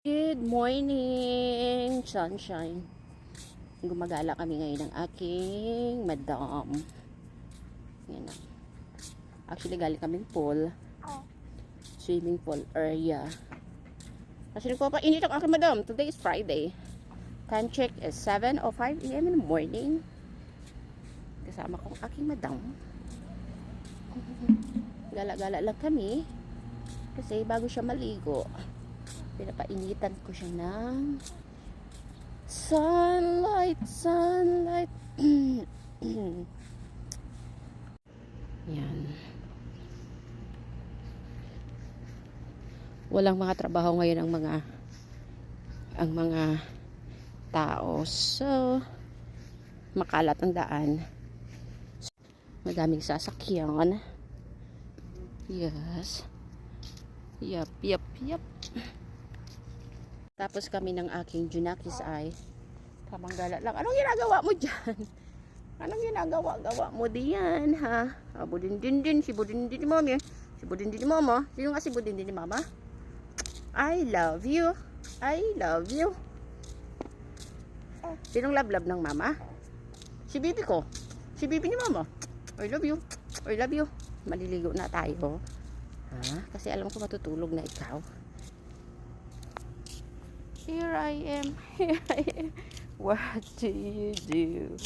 Good morning, sunshine. Gumagala kami ngayon ng aking madam. Yan na. Actually, galing kaming pool. Swimming pool area. Kasi nagpapainit ang aking madam. Today is Friday. Time check is 7:05 a.m. in the morning. Kasama kong aking madam. Gala-gala lang kami. Kasi bago siya maligo, pinapainitan ko siya ng sunlight. Yan. Walang mga trabaho ngayon ang mga tao. So, makalat ang daan. Madaming sasakyan. Yes. Yup. Tapos kami ng aking Junakis ay tamang gala lang. Anong ginagawa mo dyan? Anong ginagawa mo diyan, ha? Budindin, si Budindin ni Mami. Si Budindin ni Mama. Sino nga si Budindin ni Mama? I love you. Sinong love ng Mama? Si Bibi ko. Si Bibi ni Mama. I love you. Maliligo na tayo. Ha? Kasi alam ko matutulog na ikaw. Here I am. What do you do?